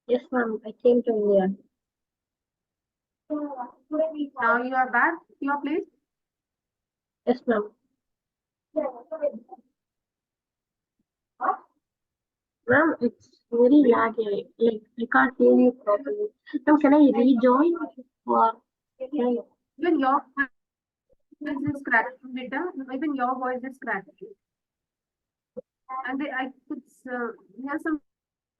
Yes, ma'am. I came to India. Now you are back to your place. Yes, ma'am. Ma'am, it's very laggy. Like, I can't hear you properly. Now, can I rejoin? Or can I... Even your voice is cracking, beta. Even your voice is cracking. And I could hear some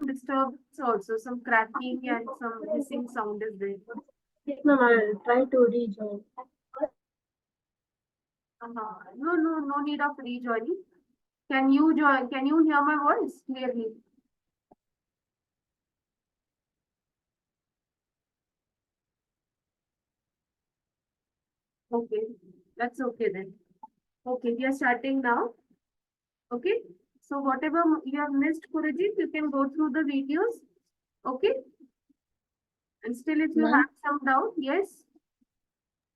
disturbance also, some cracking and some hissing sound is there. Yes, ma'am. I'll try to rejoin. No need of rejoining. Can you join? Can you hear my voice clearly? Okay, that's okay then. Okay, we are starting now. Okay, so whatever you have missed, Kurajit, you can go through the videos. Okay, and still if you Ma'am, have some doubt, yes.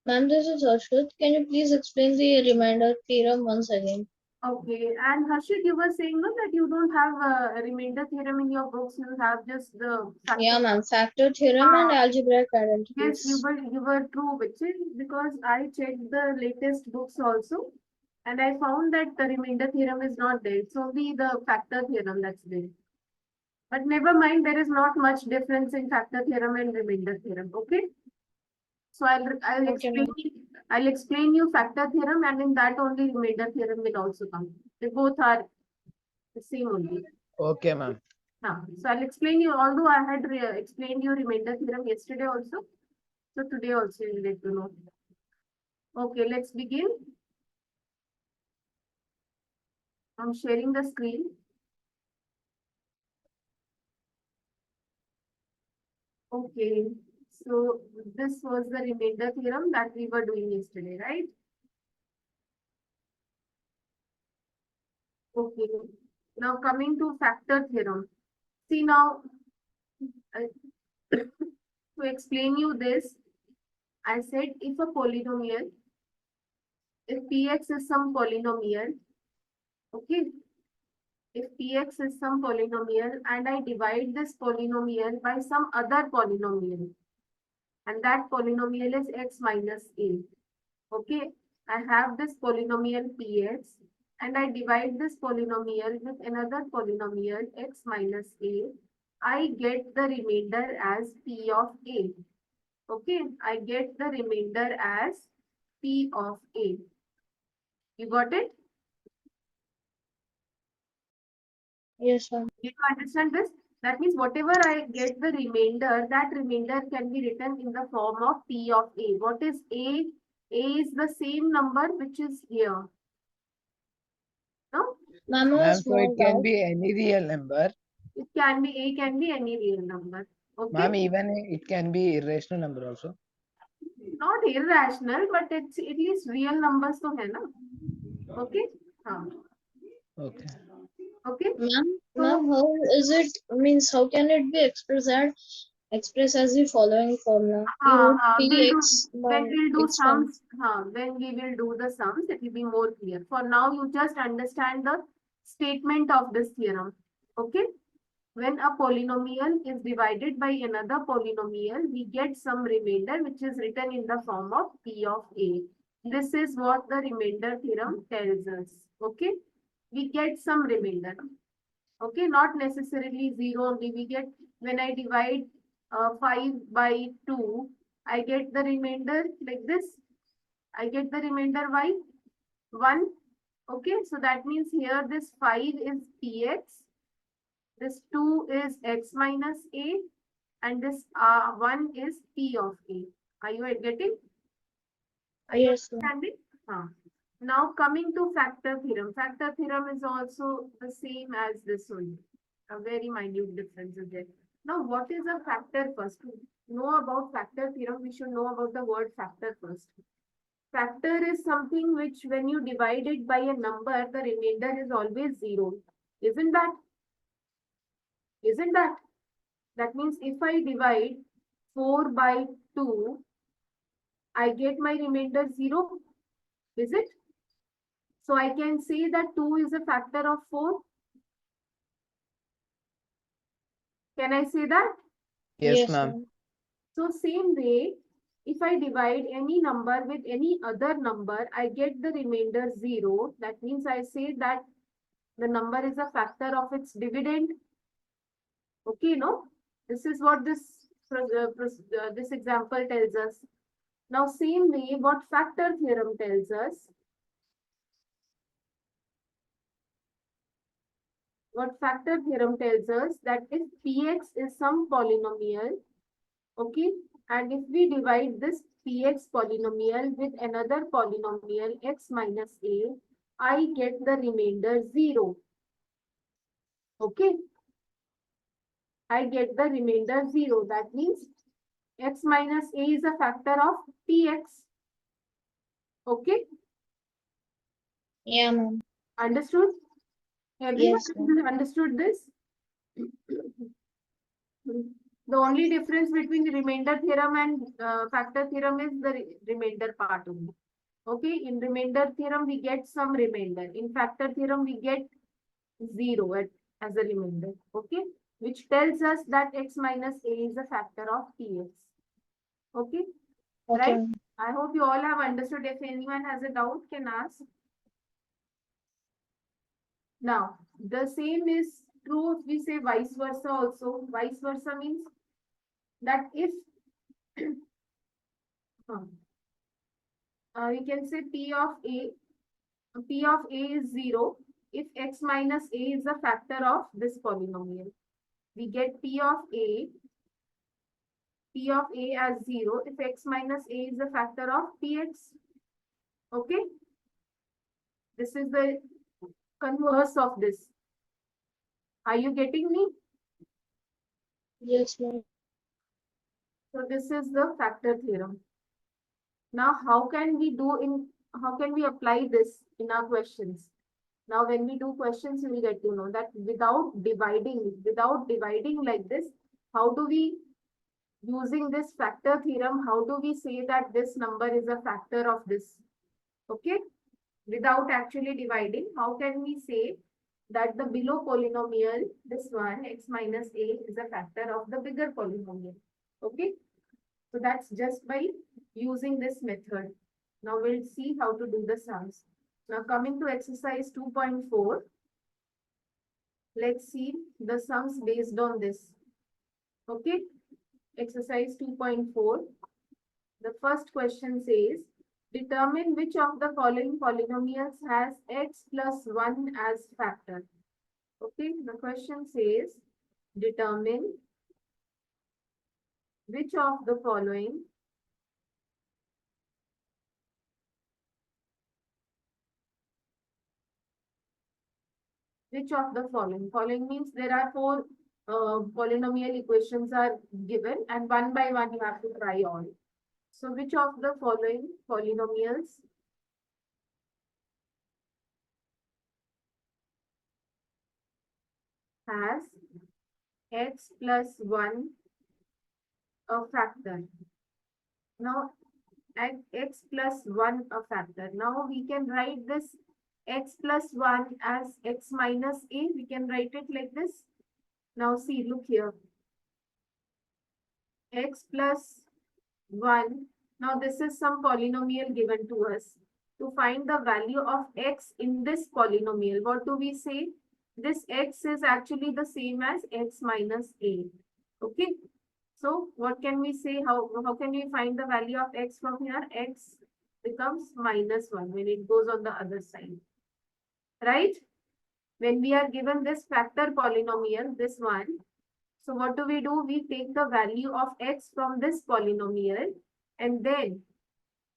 ma'am, this is Harshit. Can you please explain the remainder theorem once again? Okay, and Harshit, you were saying no, that you don't have a remainder theorem in your books, you have just the factor. Yeah, ma'am. Factor theorem and algebraic Yes, identities. you were true, because I checked the latest books also, and I found that the remainder theorem is not there. It's only the factor theorem that's there. But never mind, there is not much difference in factor theorem and remainder theorem. Okay. So Okay, ma'am. I'll explain you factor theorem, and in that only remainder theorem will also come. They both are the same only. Okay, ma'am. So I'll explain you, although I had explained you remainder theorem yesterday also. So today also you will get to know. Okay, let's begin. I'm sharing the screen. Okay, so this was the remainder theorem that we were doing yesterday, right? Okay, now coming to factor theorem. See now, to explain you this, I said if a polynomial, if px is some polynomial, okay, if px is some polynomial and I divide this polynomial by some other polynomial, and that polynomial is x minus a. Okay, I have this polynomial px and I divide this polynomial with another polynomial x minus a. I get the remainder as p of a. Okay, I get the remainder as p of a. You got it? Yes, ma'am. Did you understand this? That means whatever I get the remainder, that remainder can be written in the form of p of a. What is a? A is the same number which is here. No? Ma'am, I have a Ma'am, so small it can doubt. be any real number. It can be A, can be any real number. Okay? Ma'am, even it can be irrational number also. Not irrational, but it's at least real numbers to hai na. Okay? Okay. Okay? Ma'am, how is it? Means how can it be expressed as the following formula? We wrote px by when we'll do x minus. sums, when we will do the sums, it will be more clear. For now, you just understand the statement of this theorem. Okay? When a polynomial is divided by another polynomial, we get some remainder which is written in the form of p of a. This is what the remainder theorem tells us. Okay? We get some remainder. Okay, not necessarily 0 only. We get, when I divide 5 by 2, I get the remainder like this. I get the remainder by 1. Okay, so that means here this 5 is px, this 2 is x minus a, and this 1 is p of a. Are you getting? Are you Yes, ma'am. understanding? Now coming to factor theorem. Factor theorem is also the same as this one. A very minute difference is there. Now what is a factor first? To know about factor theorem, we should know about the word factor first. Factor is something which when you divide it by a number, the remainder is always 0. Isn't that? Isn't that? That means if I divide 4 by 2, I get my remainder 0. Is it? So I can say that 2 is a factor of 4. Can I say that? Yes, Yes, ma'am. ma'am. So same way, if I divide any number with any other number, I get the remainder 0. That means I say that the number is a factor of its dividend. Okay, no? This is what this example tells us. Now, same way, what factor theorem tells us? What factor theorem tells us that if px is some polynomial, okay, and if we divide this px polynomial with another polynomial x minus a, I get the remainder 0. Okay, I get the remainder 0. That means x minus a is a factor of px. Okay, Yeah, ma'am. understood? Everyone Yes, ma'am. understood this? The only difference between the remainder theorem and factor theorem is the remainder part only. Okay, in remainder theorem, we get some remainder. In factor theorem, we get 0 as a remainder. Okay, which tells us that x minus a is a factor of px. Okay, Okay, right? ma'am. I hope you all have understood. If anyone has a doubt, can ask. Now, the same is true if we say vice versa also. Vice versa means that if we can say P of A is 0 if x minus a is a factor of this polynomial. We get P of A as 0 if x minus a is a factor of Px. Okay? This is the converse of this. Are you getting me? Yes, ma'am. So this is the factor theorem. Now, how can we apply this in our questions? Now, when we do questions, you will get to know that without dividing like this, how do we, using this factor theorem, how do we say that this number is a factor of this? Okay, without actually dividing, how can we say that the below polynomial, this one, x minus a, is a factor of the bigger polynomial? Okay, so that's just by using this method. Now we'll see how to do the sums. Now coming to exercise 2.4, let's see the sums based on this. Okay, exercise 2.4. The first question says, determine which of the following polynomials has x plus 1 as factor. Okay, the question says, determine which of the following following means there are four polynomial equations are given and one by one you have to try all. So which of the following polynomials has x plus 1 a factor? Now x plus 1 a factor. Now we can write this x plus 1 as x minus a. We can write it like this. Now see, look here. X plus 1. Now this is some polynomial given to us. To find the value of x in this polynomial, what do we say? This x is actually the same as x minus a. Okay. So what can we say? How can we find the value of x from here? X becomes minus 1 when it goes on the other side. Right? When we are given this factor polynomial, this one, so what do? We take the value of x from this polynomial and then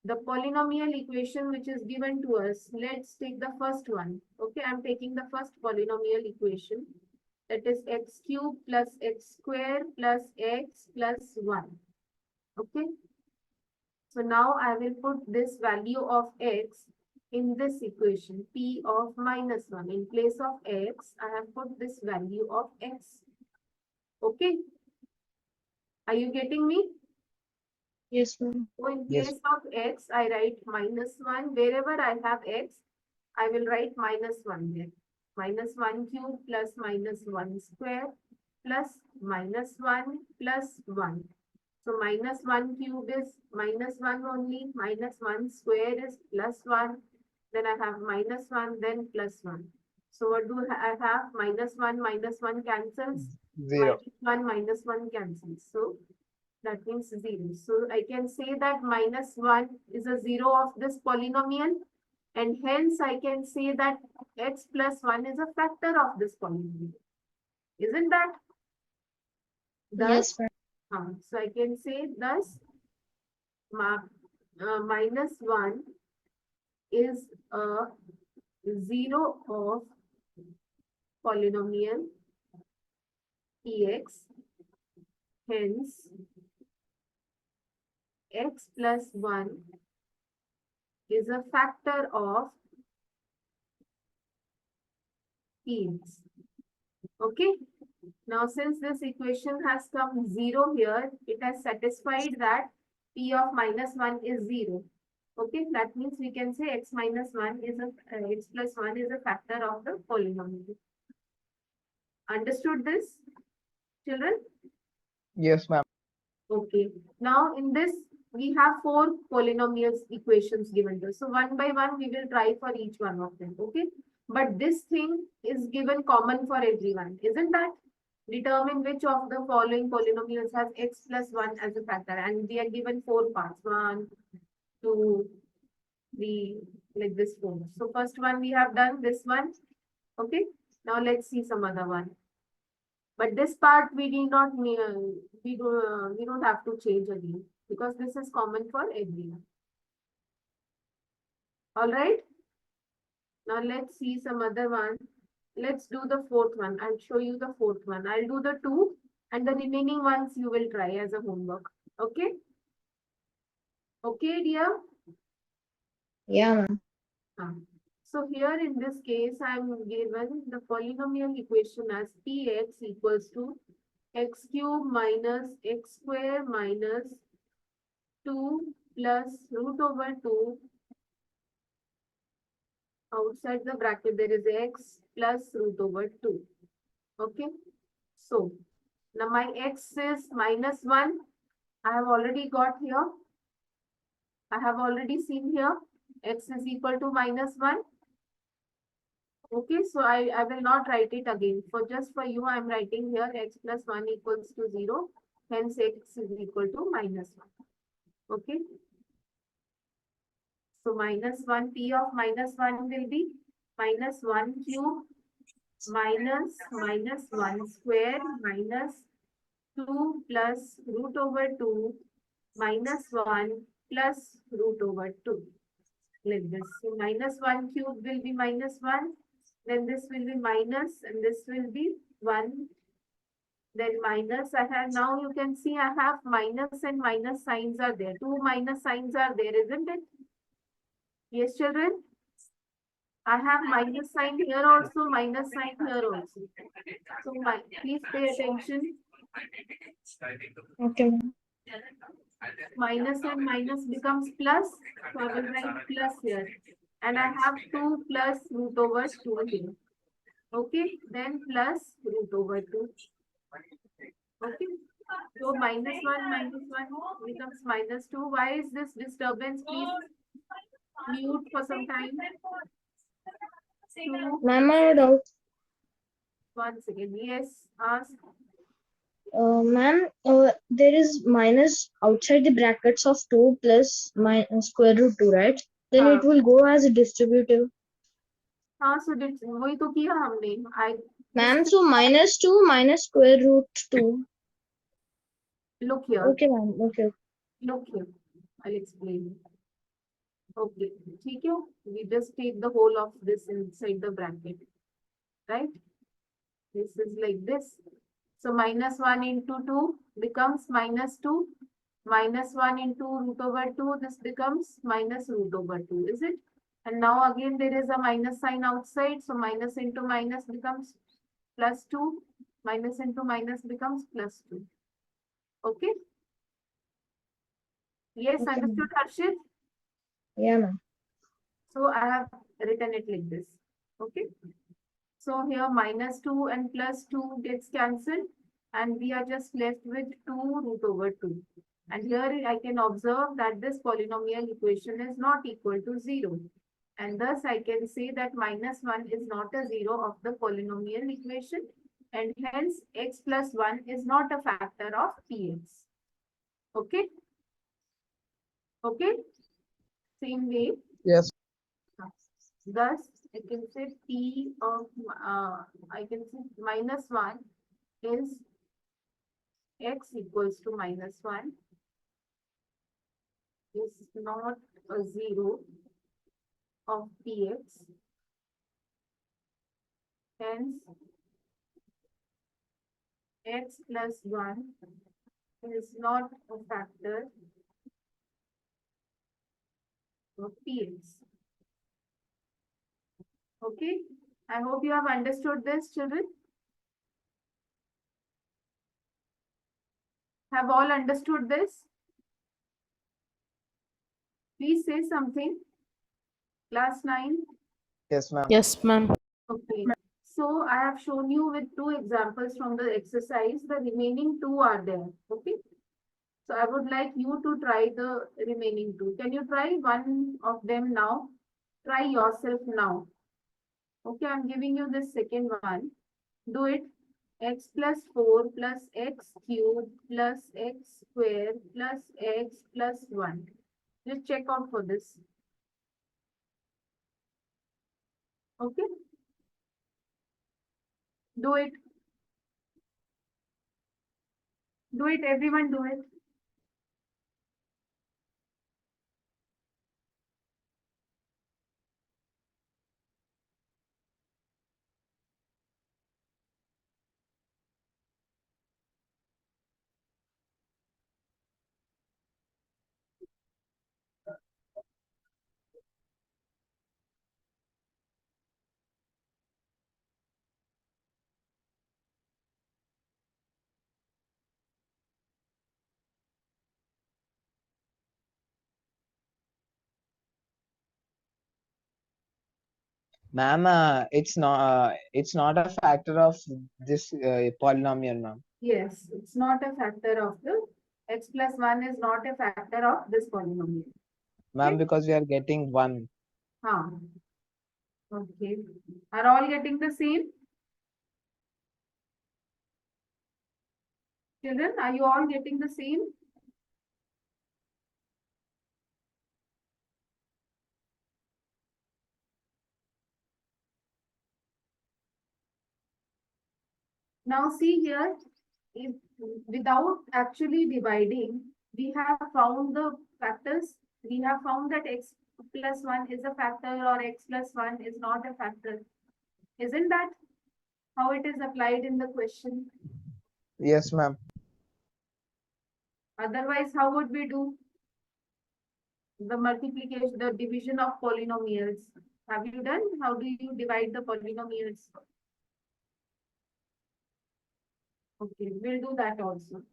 the polynomial equation which is given to us. Let's take the first one. Okay, I'm taking the first polynomial equation. That is x cube plus x square plus x plus 1. Okay. So now I will put this value of x in this equation, p of minus 1. In place of x, I have put this value of x. Okay. Are you getting me? Yes, ma'am. So in Yes. place of x, I write minus 1. Wherever I have x, I will write minus 1 there. Minus 1 cube plus minus 1 square plus minus 1 plus 1. So minus 1 cube is minus 1 only, minus 1 square is plus 1, then I have minus 1, then plus 1. So what do I have? Minus 1 cancels, 0. minus 1 cancels. So that means 0. So I can say that minus 1 is a 0 of this polynomial, and hence I can say that x plus 1 is a factor of this polynomial. Isn't that? Yes, ma'am. So I can say thus minus 1 is a 0 of polynomial Px, hence x plus 1 is a factor of Px. Okay. Now, since this equation has come 0 here, it has satisfied that P of minus 1 is 0. Okay, that means we can say x minus 1 is x plus 1 is a factor of the polynomial. Understood this, children? Yes, ma'am. Okay. Now, in this, we have 4 polynomials equations given to us. So, one by one, we will try for each one of them. Okay. But this thing is given common for everyone, isn't that? Determine which of the following polynomials has x plus 1 as a factor. And we are given 4 parts. 1, 2, 3, like this 4. So, first one we have done, this one. Okay. Now, let's see some other one. But this part we need not we don't have to change again because this is common for everyone. All right. Now let's see some other one. Let's do the fourth one. I'll show you the fourth one. I'll do the 2 and the remaining ones you will try as a homework. Okay. Okay, dear. Yeah, ma'am. So here in this case, I'm given the polynomial equation as Px equals to x cube minus x square minus 2 plus root over 2. Outside the bracket, there is x plus root over 2. Okay. So, now my x is minus 1. I have already got here. I have already seen here. X is equal to minus 1. Okay, so I will not write it again. For just for you, I am writing here x plus 1 equals to 0. Hence, x is equal to minus 1. Okay. So, minus 1, P of minus 1 will be minus 1 cube minus 1 square minus 2 plus root over 2 minus 1 plus root over 2. Like this. So, minus 1 cube will be minus 1. Then this will be minus and this will be 1. Then minus I have, now you can see I have minus and minus signs are there. 2 minus signs are there, isn't it? Yes, children? I have minus sign here also, minus sign here also. So please pay attention. Okay, ma'am. Minus and minus becomes plus. So I will write plus here. And I have 2 plus root over 2 here. Okay, then plus root over 2. Okay, so minus 1 becomes minus 2. Why is this disturbance? Please mute for some time. 2. Ma'am, I have a doubt. Once again, yes, ask. Ma'am, there is minus outside the brackets of 2 plus square root 2, right? Then it will go as a distributive. हाँ, so वही तो किया हमने. Ma'am, so minus 2 minus square root 2. Look here. Okay, ma'am. Okay. Look here. I'll explain. Okay, ठीक है? We just take the whole of this inside the bracket, right? This is like this. So minus 1 into 2 becomes minus 2. Minus 1 into root over 2, this becomes minus root over 2, is it? And now again there is a minus sign outside. So minus into minus becomes plus 2. Minus into minus becomes plus 2. Okay? Yes, Okay, understood, Harshit? Yeah, ma'am. So I have written it like this. Okay? So here minus 2 and plus 2 gets cancelled. and we are just left with 2 root over 2. And here I can observe that this polynomial equation is not equal to 0. And thus I can say that -1 is not a 0 of the polynomial equation, and hence x plus 1 is not a factor of px. Okay? Okay? Same way. Yes. Thus, I can say p of, I can say -1 is x equals to -1 is not a 0 of px. Hence, x plus 1 is not a factor of px. Okay, I hope you have understood this, children. Have all understood this? Please say something. Class 9. Yes, ma'am. Yes, ma'am. Okay. So I have shown you with 2 examples from the exercise. The remaining 2 are there. Okay. So I would like you to try the remaining 2. Can you try one of them now? Try yourself now. Okay, I'm giving you this second one. Do it. X plus 4 plus x cube plus x square plus x plus 1. Just check out for this. Okay. Do it. Do it, everyone do it. Ma'am, it's not a factor of this polynomial, ma'am. Yes, it's not a factor of the x plus 1 is not a factor of this polynomial. Ma'am, Okay. because we are getting 1. Okay. Are all getting the same? Children, are you all getting the same? Now see here, if without actually dividing, we have found the factors. We have found that x plus 1 is a factor or x plus 1 is not a factor. Isn't that how it is applied in the question? Yes, ma'am. Otherwise, how would we do the multiplication, the division of polynomials? Have you done? How do you divide the polynomials? Okay, we'll do that also.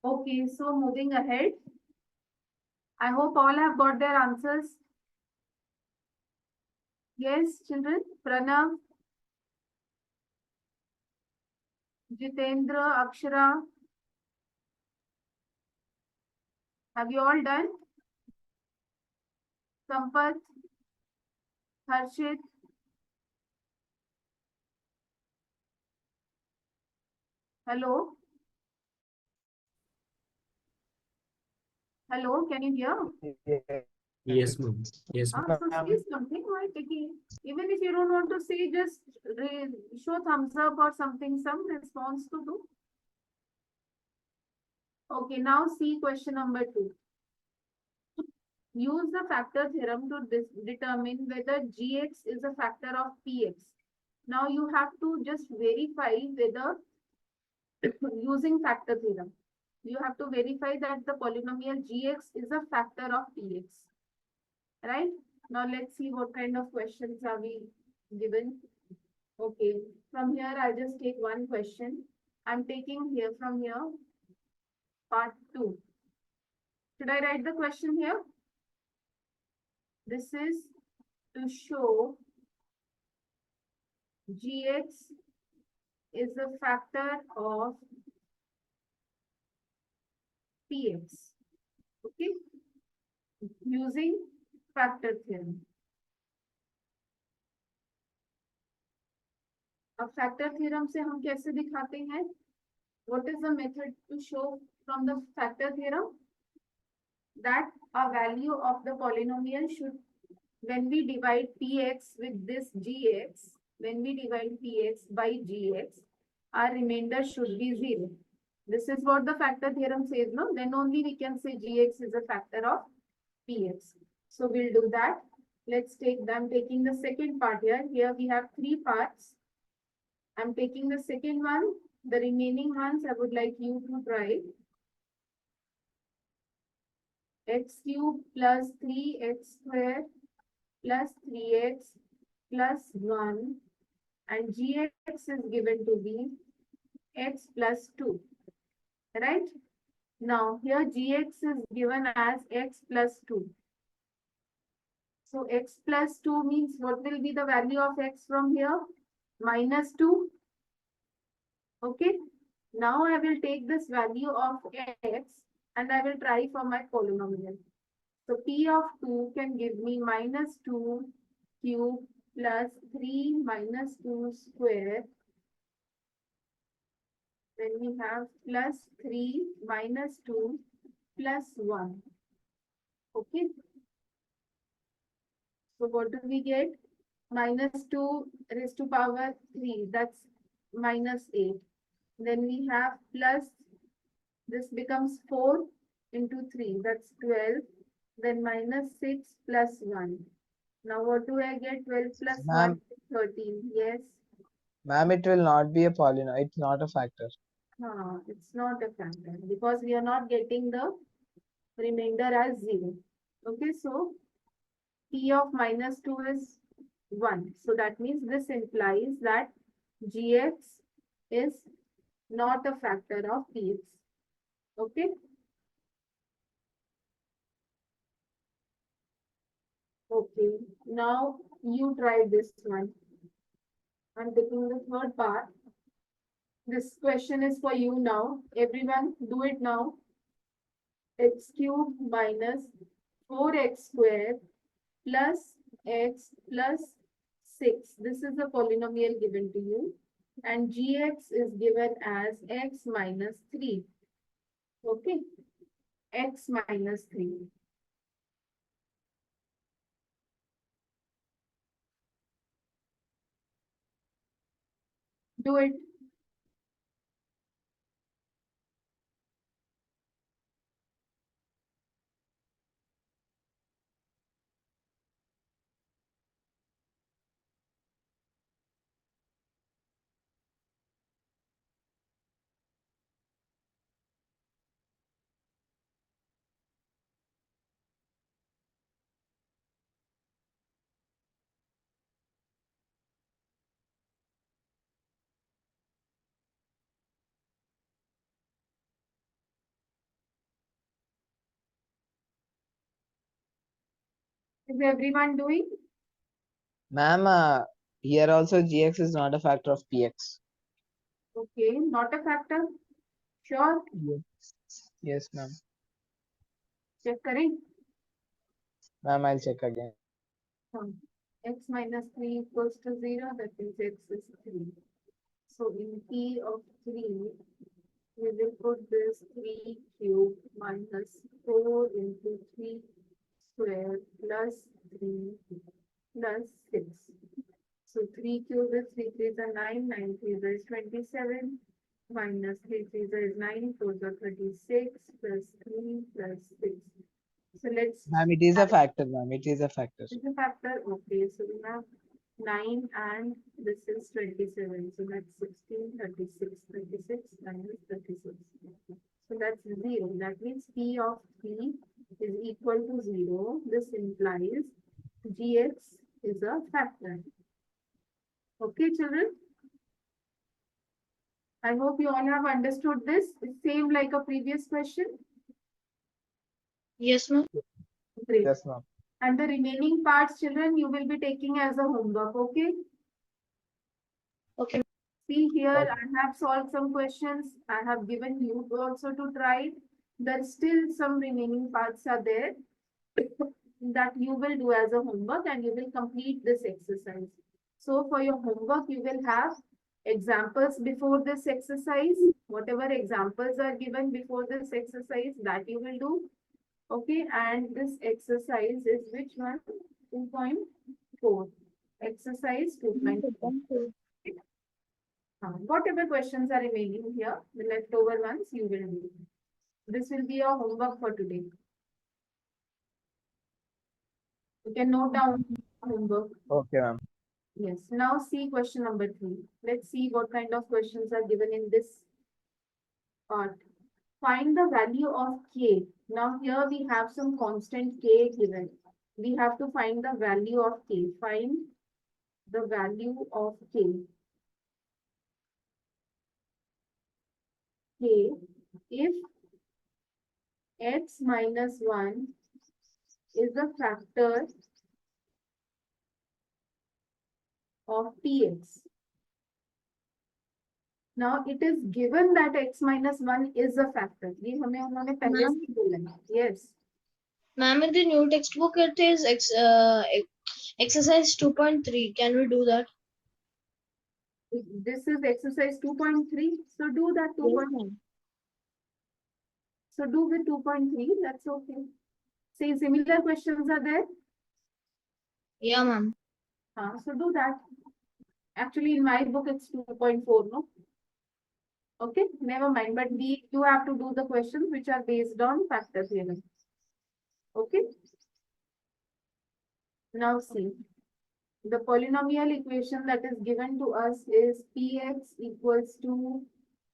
Okay, so moving ahead. I hope all have got their answers. Yes, children. Pranav, Jitendra, Akshara. Have you all done? Sampath, Harshit. Hello. Hello, can you hear? Yes, ma'am. Yes, ma'am. So say something, right? Even if you don't want to say, just show thumbs up or something, some response to do. Okay, now see question number 2. Use the factor theorem to determine whether gx is a factor of px. Now you have to just verify whether using factor theorem. You have to verify that the polynomial gx is a factor of px. Right? Now let's see what kind of questions are we given. Okay, from here I'll just take one question. I'm taking here from here part 2. Should I write the question here? This is to show gx is a factor of px. Okay, using factor theorem. अब factor theorem से हम कैसे दिखाते हैं? What is the method to show from the factor theorem? That a value of the polynomial should, when we divide px with this gx, when we divide px by gx, our remainder should be 0. This is what the factor theorem says, no? Then only we can say gx is a factor of px. So we'll do that. Let's take them, taking the second part here. Here we have 3 parts. I'm taking the second one. The remaining ones I would like you to try. X cube plus 3x square plus 3x plus 1, and gx is given to be x plus 2. Right? Now here gx is given as x plus 2. So x plus 2 means what will be the value of x from here? Minus 2. Okay. Now I will take this value of x and I will try for my polynomial. So p of 2 can give me minus 2 cube plus 3 minus 2 square. Then we have plus 3 minus 2 plus 1. Okay. So what do we get? Minus 2 raised to power 3. That's minus 8. Then we have plus, this becomes 4 into 3. That's 12. Then minus 6 plus 1. Now what do I get? 12 plus 1 Ma'am. is 13. Yes. Ma'am, it will not be a polynomial. It's not a factor. It's not a factor because we are not getting the remainder as 0. Okay, so p of minus 2 is 1. So that means this implies that gx is not a factor of px. Okay. Okay, now you try this one. I'm taking the third part. This question is for you now. Everyone, do it now. X cube minus 4x square plus x plus 6. This is a polynomial given to you. And gx is given as x minus 3. Okay, x minus 3. Do it. Is everyone doing? Ma'am, here also gx is not a factor of px. Okay, not a factor. Sure. Yes, ma'am. Check करें. Ma'am, I'll check again. X minus 3 equals to 0. That means x is 3. So in p of 3, we will put this 3 cube minus 4 into 3 square plus 3 plus 6. So 3 cube is 3 3s are 9, 9 3s is 27, minus 3 3s is 9, 4s are 36, plus 3 plus 6. So let's. Ma'am, it is a factor, ma'am. It is a factor. Is a factor. Okay, so we have 9 and this is 27. So that's 16, 36, 36 minus 36. So that's 0. That means P of 3 is equal to 0. This implies gx is a factor. Okay, children? I hope you all have understood this. It's same like a previous question. Yes, ma'am. Great. Yes, ma'am. And the remaining parts, children, you will be taking as a homework, okay? Okay. See here, Okay. I have solved some questions. I have given you also to try. There's still some remaining parts are there that you will do as a homework and you will complete this exercise. So for your homework, you will have examples before this exercise. Whatever examples are given before this exercise, that you will do. Okay, and this exercise is which one? 2.4. Exercise 2.4. Whatever questions are remaining here, the leftover ones you will do. This will be your homework for today. You can note down homework. Okay, ma'am. Yes. Now see question number 3. Let's see what kind of questions are given in this part. Find the value of k. Now here we have some constant k given. We have to find the value of k. Find the value of k. K if x minus 1 is a factor of px. Now it is given that x minus 1 is a factor. ये हमें उन्होंने पहले से बोला है. Yes. Ma'am, in the new textbook it is exercise 2.3. Can we do that? This is exercise 2.3. So do that 2.3. So do with 2.3. That's okay. Say similar questions are there. Yeah, ma'am. So do that. Actually, in my book it's 2.4. No. Okay, never mind. But you have to do the questions which are based on factor theorem. Okay. Now see. The polynomial equation that is given to us is px equals to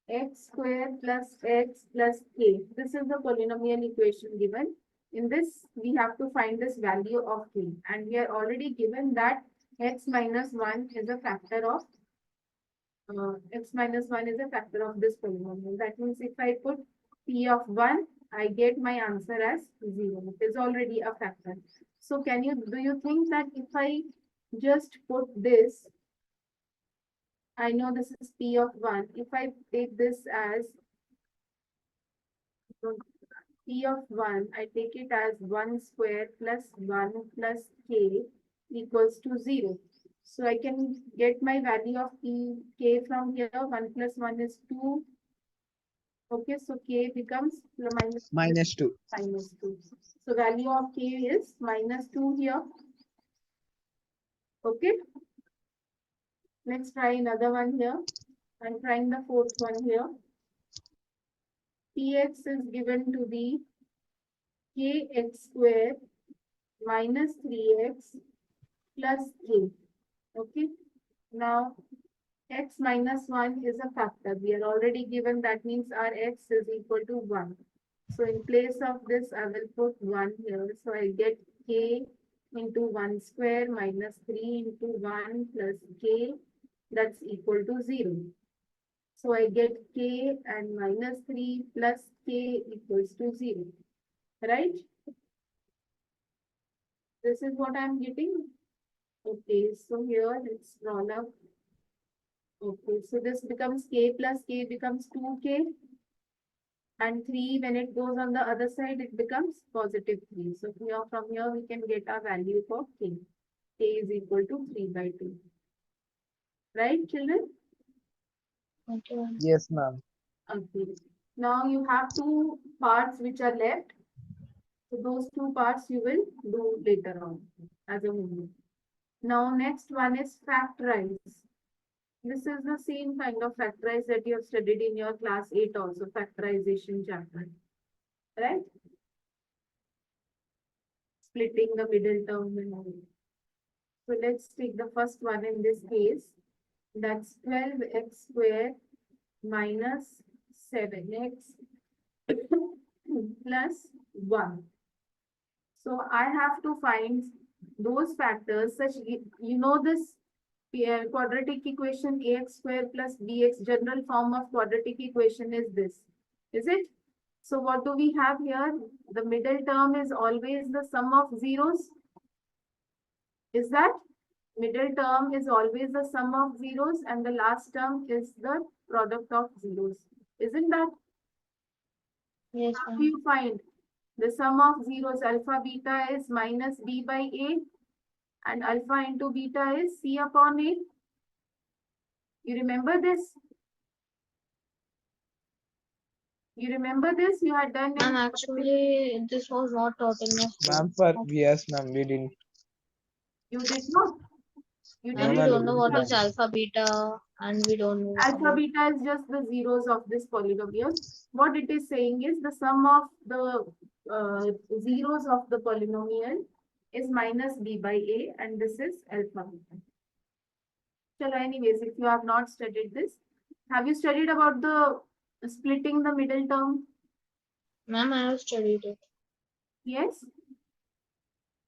x square plus x plus k. This is the polynomial equation given. In this, we have to find this value of k. And we are already given that x minus 1 is a factor of x minus 1 is a factor of this polynomial. That means if I put p of 1, I get my answer as 0. It is already a factor. So do you think that if I just put this, I know this is p of 1. If I take this as p of 1, I take it as 1 square plus 1 plus k equals to 0. So I can get my value of k from here. 1 plus 1 is 2. Okay, so k becomes Minus 2. minus 2. So value of k is minus 2 here. Okay. Let's try another one here. I'm trying the fourth one here. Px is given to be kx square minus 3x plus k. Okay. Now, x minus 1 is a factor. We are already given, that means our x is equal to 1. So in place of this, I will put 1 here. So I get k into 1 square minus 3 into 1 plus k, that's equal to 0. So I get k and minus 3 plus k equals to 0. Right? This is what I'm getting. Okay, so here let's roll up. Okay, so this becomes k plus k becomes 2k. And 3, when it goes on the other side, it becomes positive 3. So here, from here, we can get our value for k. K is equal to 3 by 2. Right, children? Okay. Yes, ma'am. Okay. Now you have 2 parts which are left. So those 2 parts you will do later on as a homework. Now next one is factorize. This is the same kind of factorize that you have studied in your class 8 also, factorization chapter. Right? Splitting the middle term and all. So let's take the first one in this case. That's 12x square minus 7x plus 1. So I have to find those factors such, you know this quadratic equation ax square plus bx, general form of quadratic equation is this. Is it? So what do we have here? The middle term is always the sum of zeros. Is that middle term is always the sum of zeros and the last term is the product of zeros? Isn't that? Yes, How do ma'am. you find? The sum of zeros alpha beta is minus b by a and alpha into beta is c upon a. You remember this? You remember this? You had done Ma'am, in actually, this was not taught in my school. Ma'am, for yes, ma'am, we didn't. you did not. You Ma'am, No, we didn't. ma'am, don't we know didn't what learn. is alpha, beta, and we don't know Alpha about. beta is just the zeros of this polynomial. What it is saying is the sum of the zeros of the polynomial is minus b by a and this is alpha beta. So anyways, if you have not studied this, have you studied about the splitting the middle term? Ma'am, I have studied it. Yes,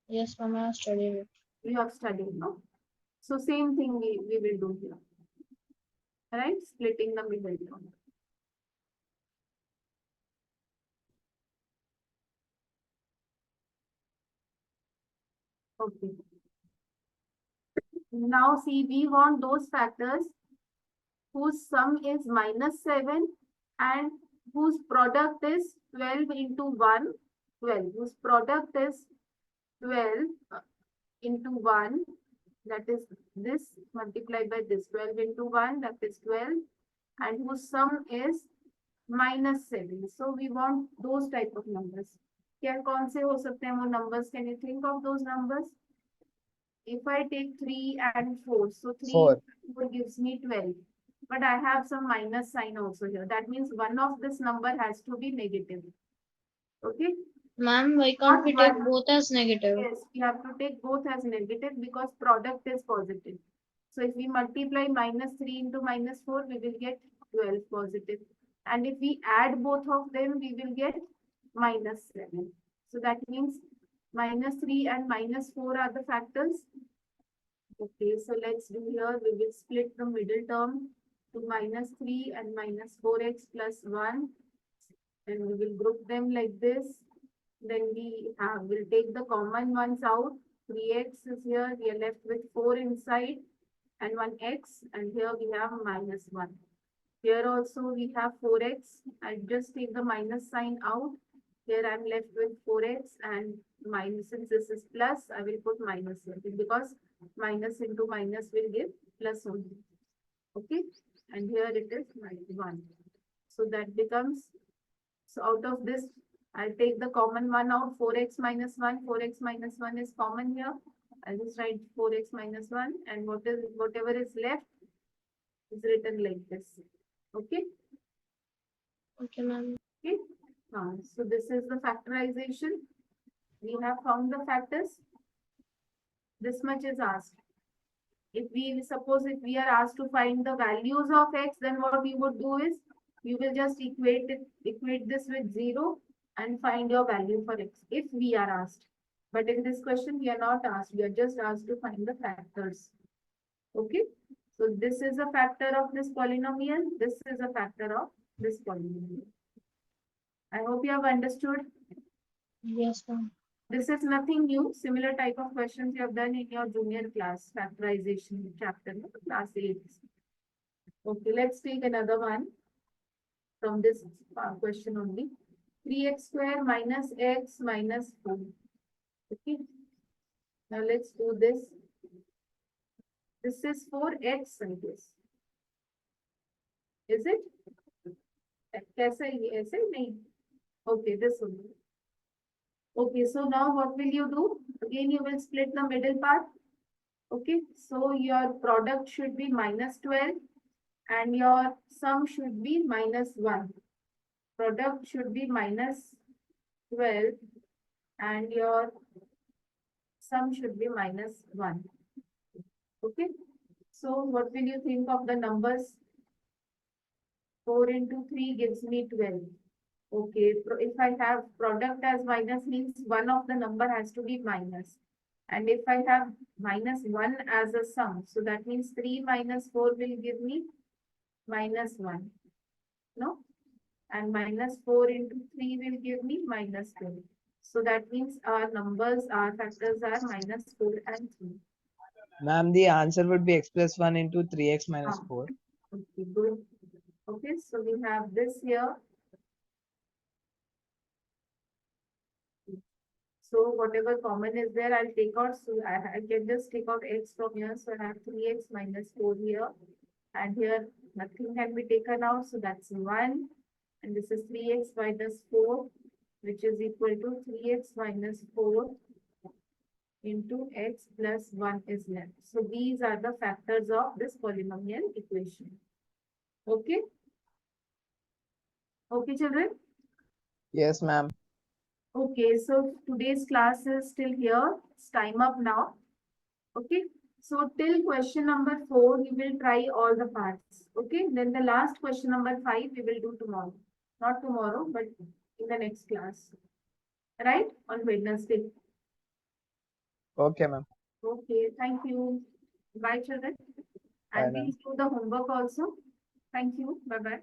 Yes, ma'am, I have studied it. you have studied, no? So same thing we will do here, right? Splitting the middle term. Okay. Now see, we want those factors whose sum is minus 7 and whose product is 12 into 1, 12. Whose product is 12 into 1, that is this multiplied by this, 12 into 1, that is 12, and whose sum is minus 7. So we want those type of numbers. क्या कौन से हो सकते हैं वो numbers? Can you think of those numbers? If I take 3 and 4, so 3 4. 4 gives me 12. But I have some minus sign also here. That means one of this number has to be negative. Okay? Ma'am, why can't Not we take one. both as negative? Yes, we have to take both as negative because product is positive. So if we multiply minus 3 into minus 4, we will get 12 positive. And if we add both of them, we will get minus 7. So that means minus 3 and minus 4 are the factors. Okay, so let's do here. We will split the middle term to minus 3 and minus 4x plus 1. And we will group them like this. Then we'll take the common ones out. 3x is here. We are left with 4 inside and 1x. And here we have minus 1. Here also we have 4x. I just take the minus sign out. Here I'm left with 4x and minus, since this is plus, I will put minus here because minus into minus will give plus only. Okay, and here it is minus 1. So that becomes, so out of this, I'll take the common one out, 4x minus 1. 4x minus 1 is common here. I'll just write 4x minus 1 and whatever is left is written like this. Okay. Okay, ma'am. Okay. So this is the factorization. We have found the factors. This much is asked. If we are asked to find the values of x, then what you would do is you will just equate this with 0 and find your value for x if we are asked. But in this question, we are not asked. We are just asked to find the factors. Okay. So this is a factor of this polynomial. This is a factor of this polynomial. I hope you have understood. Yes, ma'am. This is nothing new. Similar type of questions you have done in your junior class, factorization chapter, class 8. Okay, let's take another one from this question only. 3x square minus x minus 4. Okay. Now let's do this. This is 4x, I guess. Is it? कैसा है ये? ऐसे नहीं. Okay, this one. Okay, so now what will you do? Again, you will split the middle part. Okay, so your product should be minus 12 and your sum should be minus 1. Product should be minus 12 and your sum should be minus 1. Okay, so what will you think of the numbers? 4 into 3 gives me 12. Okay, if I have product as minus means one of the number has to be minus. And if I have minus 1 as a sum, so that means 3 minus 4 will give me minus 1. No? And minus 4 into 3 will give me minus 12. So that means our numbers, our factors are minus 4 and 3. Ma'am, the answer would be x plus 1 into 3x minus Ah. 4. Okay, good. Okay, so we have this here. So whatever common is there, I'll take out. So I can just take out x from here. So I have 3x minus 4 here. And here nothing can be taken out. So that's 1. And this is 3x minus 4, which is equal to 3x minus 4 into x plus 1 is left. So these are the factors of this polynomial equation. Okay? Okay, children? Yes, ma'am. Okay, so today's class is still here. It's time up now. Okay, so till question number 4, we will try all the parts. Okay, then the last question number 5, we will do tomorrow. Not tomorrow, but in the next class. Right? On Wednesday. Okay, ma'am. Okay, thank you. Bye, children. Bye, And ma'am. please do the homework also. Thank you. Bye-bye.